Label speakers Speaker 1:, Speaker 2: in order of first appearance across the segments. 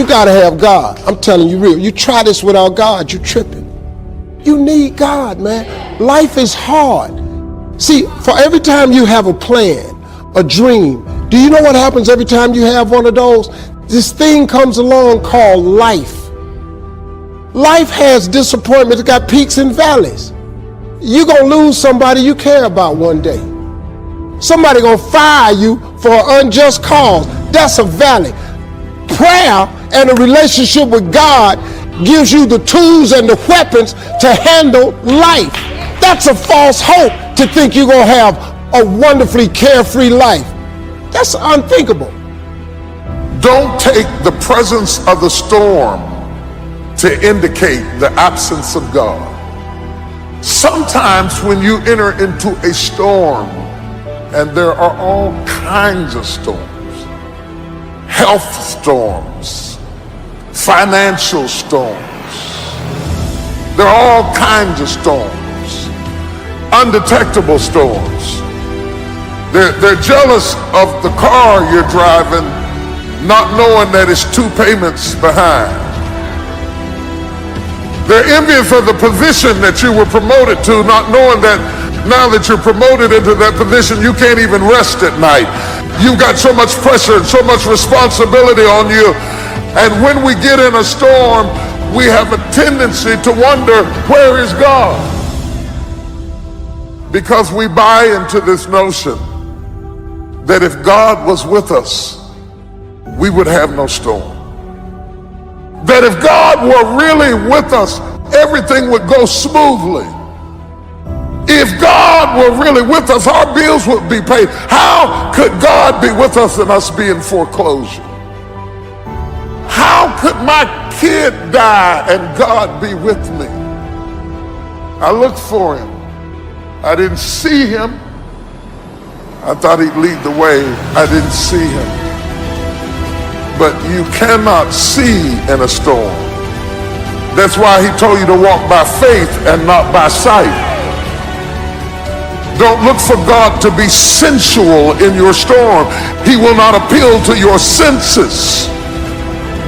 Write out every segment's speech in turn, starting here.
Speaker 1: gotta have God. I'm telling you real. You try this without God, you tripping. You need God, man. Life is hard. See, for every time you have a plan, a dream, do you know what happens every time you have one of those? This thing comes along called life. Life has disappointments. It's got peaks and valleys. You're gonna lose somebody you care about one day. Somebody gonna fire you for an unjust cause. That's a valley. Prayer and a relationship with God gives you the tools and the weapons to handle life. That's a false hope to think you're gonna have a wonderfully carefree life. That's unthinkable.
Speaker 2: Don't take the presence of the storm to indicate the absence of God. Sometimes when you enter into a storm, and there are all kinds of storms, health storms, financial storms, there are all kinds of storms, undetectable storms. They're jealous of the car you're driving, not knowing that it's 2 payments behind. They're envious of the position that you were promoted to, not knowing that now that you're promoted into that position, you can't even rest at night. You've got so much pressure and so much responsibility on you. And when we get in a storm, we have a tendency to wonder, where is God? Because we buy into this notion that if God was with us, we would have no storm. That if God were really with us, everything would go smoothly. If God were really with us, our bills would be paid. How could God be with us and us be in foreclosure? How could my kid die and God be with me? I looked for him. I didn't see him. I thought he'd lead the way. I didn't see him. But you cannot see in a storm. That's why he told you to walk by faith and not by sight. Don't look for God to be sensual in your storm. He will not appeal to your senses.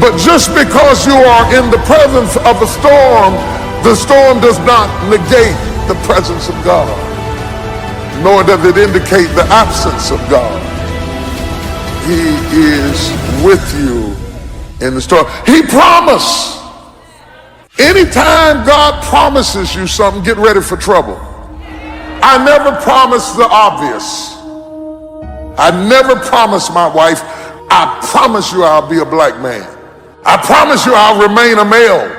Speaker 2: But just because you are in the presence of a storm, the storm does not negate the presence of God, nor does it indicate the absence of God. He is with you in the storm. He promised. Anytime God promises you something, get ready for trouble. I never promise the obvious. I never promise my wife, I promise you I'll be a black man. I promise you I'll remain a male.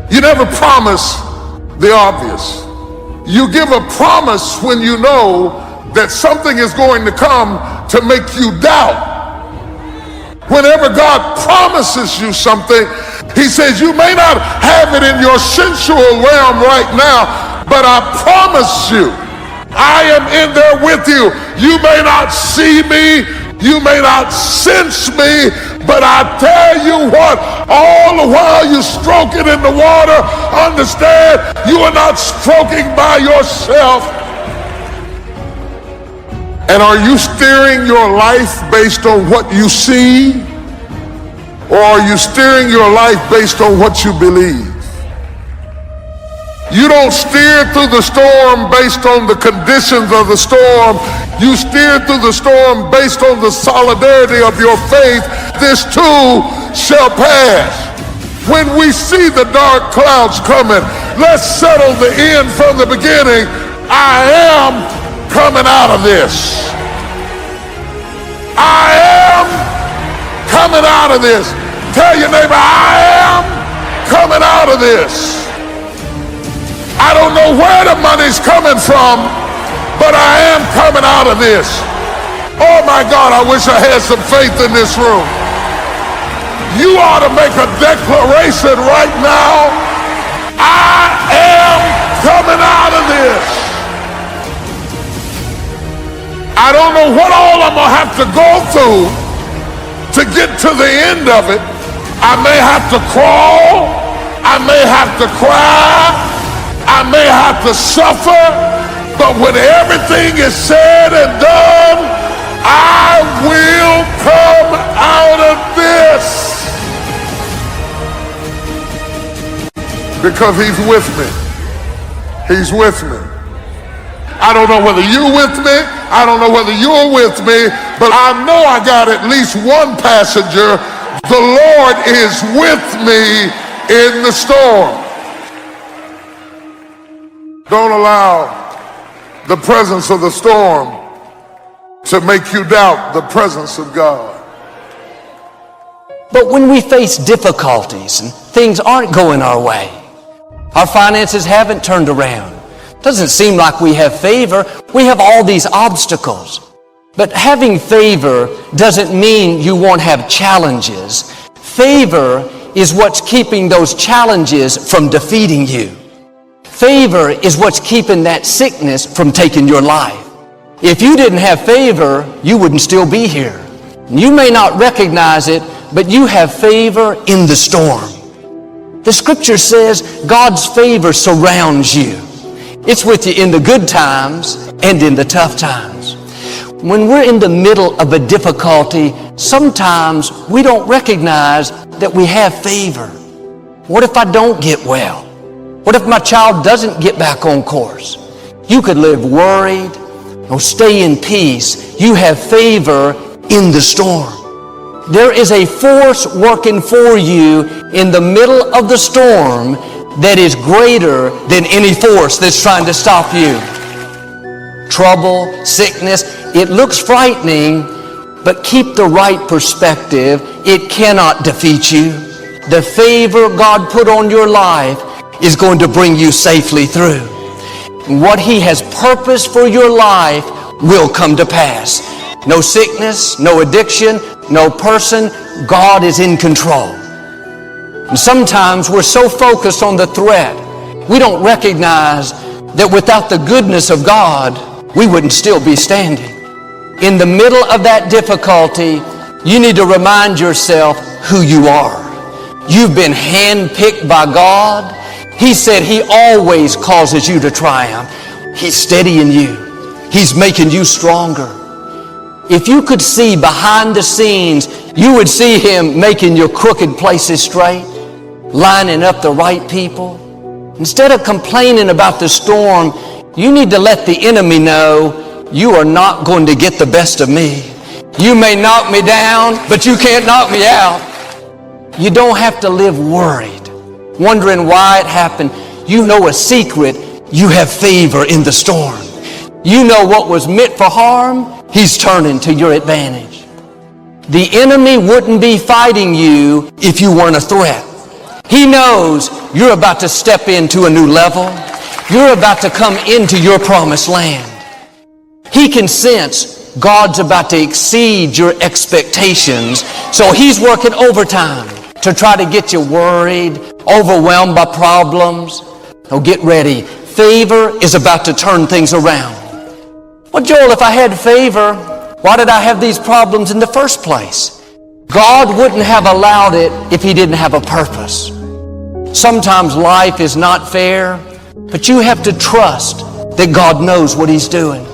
Speaker 2: You never promise the obvious. You give a promise when you know that something is going to come to make you doubt. Whenever God promises you something, he says you may not have it in your sensual realm right now, but I promise you, I am in there with you. You may not see me, you may not sense me, but I tell you what, all the while you stroke it in the water, understand you are not stroking by yourself. And are you steering your life based on what you see? Or are you steering your life based on what you believe? You don't steer through the storm based on the conditions of the storm. You steer through the storm based on the solidarity of your faith. This too shall pass. When we see the dark clouds coming, let's settle the end from the beginning. I am coming out of this. I am coming out of this. Tell your neighbor, I am coming out of this. I don't know where the money's coming from, but I am coming out of this. Oh my God, I wish I had some faith in this room. You ought to make a declaration right now. I am coming out of this. I don't know what all I'm gonna have to go through to get to the end of it. I may have to crawl, I may have to cry, I may have to suffer, but when everything is said and done, I will come out of this. because he's with me. He's with me. I don't know whether you're with me. I don't know whether you're with me, but I know I got at least one passenger. The Lord is with me in the storm. Don't allow the presence of the storm to make you doubt the presence of God.
Speaker 3: But when we face difficulties and things aren't going our way, our finances haven't turned around, doesn't seem like we have favor, we have all these obstacles. But having favor doesn't mean you won't have challenges. Favor is what's keeping those challenges from defeating you. Favor is what's keeping that sickness from taking your life. If you didn't have favor, you wouldn't still be here. You may not recognize it, but you have favor in the storm. The scripture says God's favor surrounds you. It's with you in the good times and in the tough times. When we're in the middle of a difficulty, sometimes we don't recognize that we have favor. What if I don't get well? What if my child doesn't get back on course? You could live worried or stay in peace. You have favor in the storm. There is a force working for you in the middle of the storm that is greater than any force that's trying to stop you. Trouble, sickness, it looks frightening, but keep the right perspective. It cannot defeat you. The favor God put on your life is going to bring you safely through. What He has purposed for your life will come to pass. No sickness, no addiction, no person. God is in control. And sometimes we're so focused on the threat, we don't recognize that without the goodness of God, we wouldn't still be standing. In the middle of that difficulty, you need to remind yourself who you are. You've been handpicked by God. He said He always causes you to triumph. He's steadying you. He's making you stronger. If you could see behind the scenes, you would see Him making your crooked places straight, lining up the right people. Instead of complaining about the storm, you need to let the enemy know you are not going to get the best of me. You may knock me down, but you can't knock me out. You don't have to live worried, wondering why it happened. You know a secret. You have favor in the storm. You know what was meant for harm, He's turning to your advantage. The enemy wouldn't be fighting you if you weren't a threat. He knows you're about to step into a new level. You're about to come into your promised land. He can sense God's about to exceed your expectations, so He's working overtime to try to get you worried, overwhelmed by problems. Now get ready. Favor is about to turn things around. Well, Joel, if I had favor, why did I have these problems in the first place? God wouldn't have allowed it if He didn't have a purpose. Sometimes life is not fair, but you have to trust that God knows what He's doing.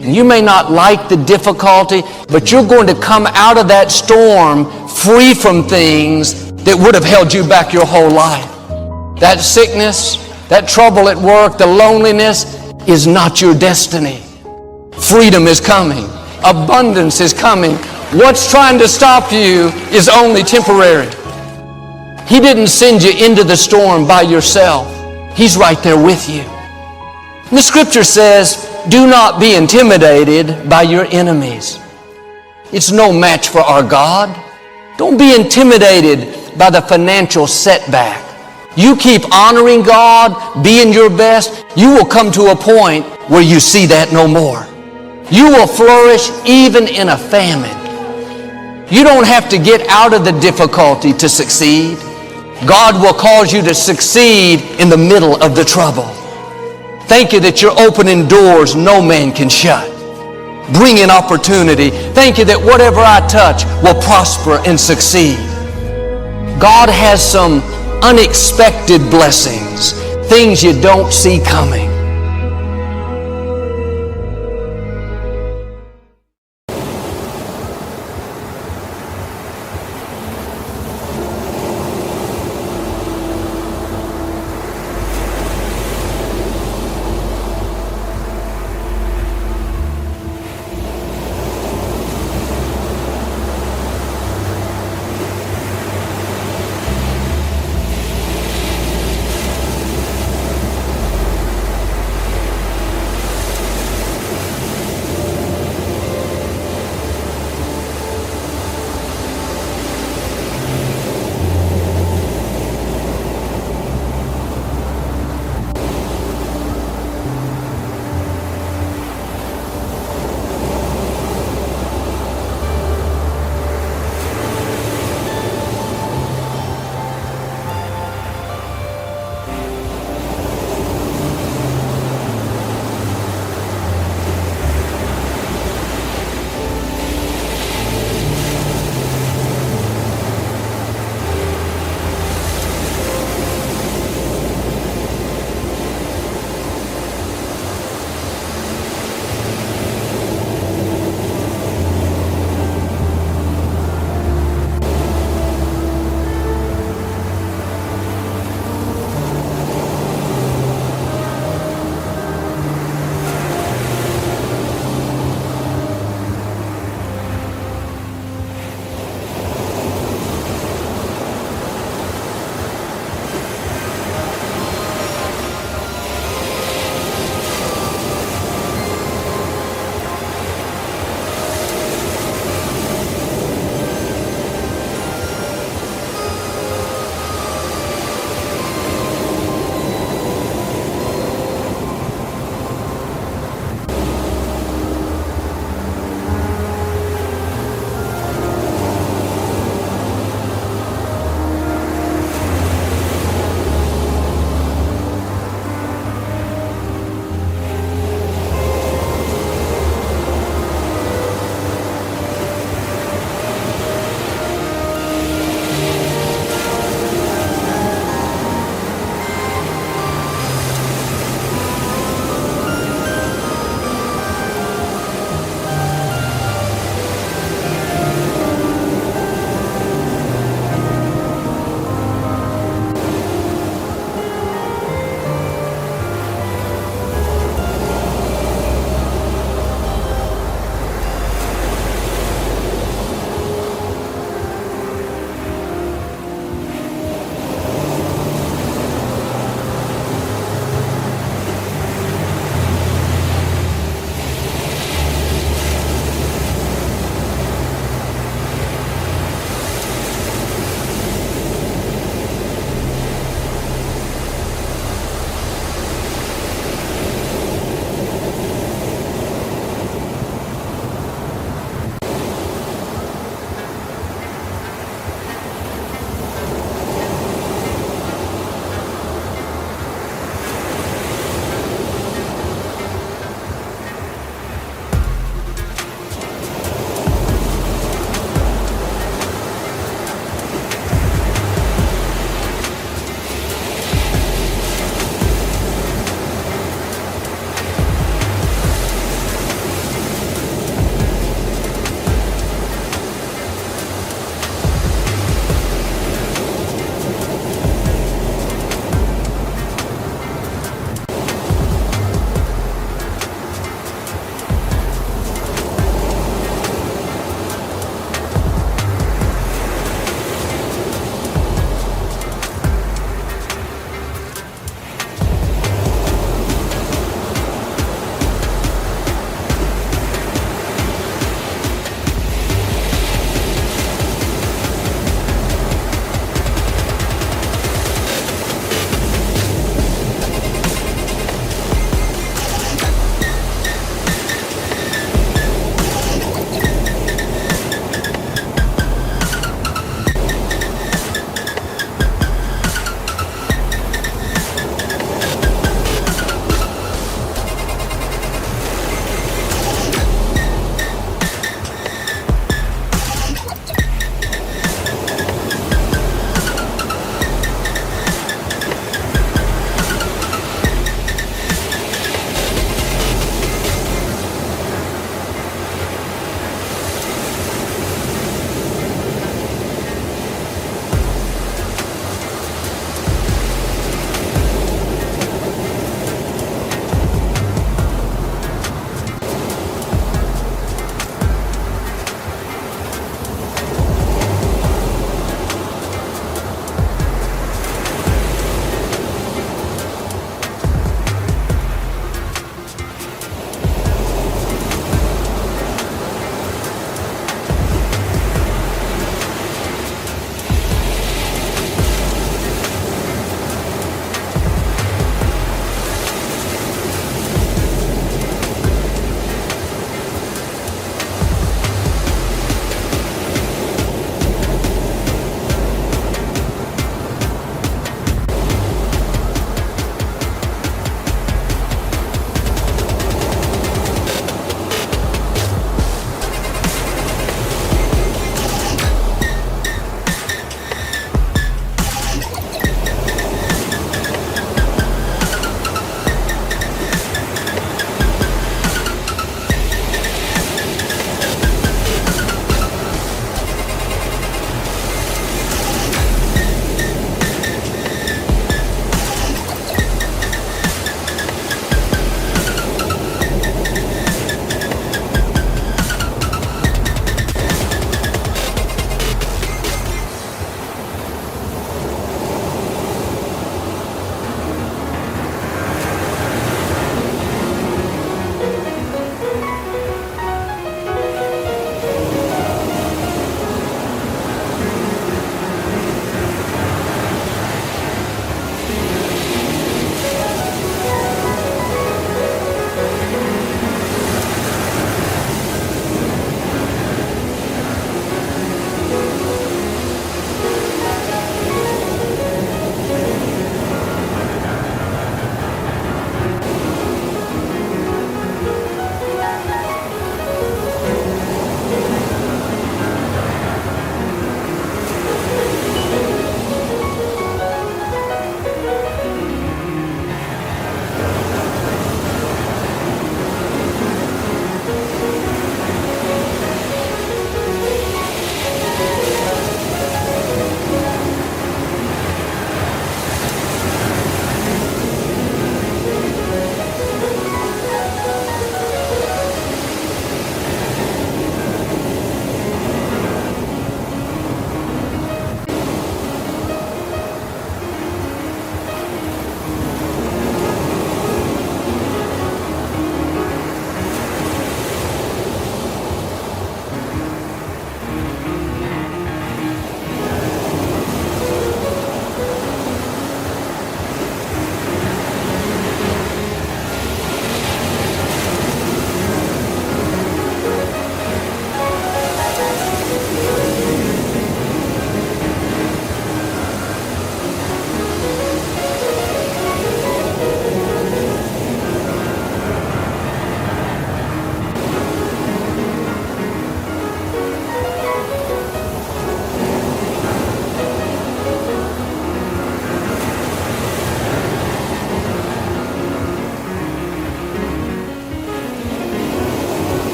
Speaker 3: And you may not like the difficulty, but you're going to come out of that storm free from things that would have held you back your whole life. That sickness, that trouble at work, the loneliness is not your destiny. Freedom is coming. Abundance is coming. What's trying to stop you is only temporary. He didn't send you into the storm by yourself. He's right there with you. And the scripture says, do not be intimidated by your enemies. It's no match for our God. Don't be intimidated by the financial setback. You keep honoring God, being your best, you will come to a point where you see that no more. You will flourish even in a famine. You don't have to get out of the difficulty to succeed. God will cause you to succeed in the middle of the trouble. Thank you that you're opening doors no man can shut. Bringing opportunity. Thank you that whatever I touch will prosper and succeed. God has some unexpected blessings, things you don't see coming.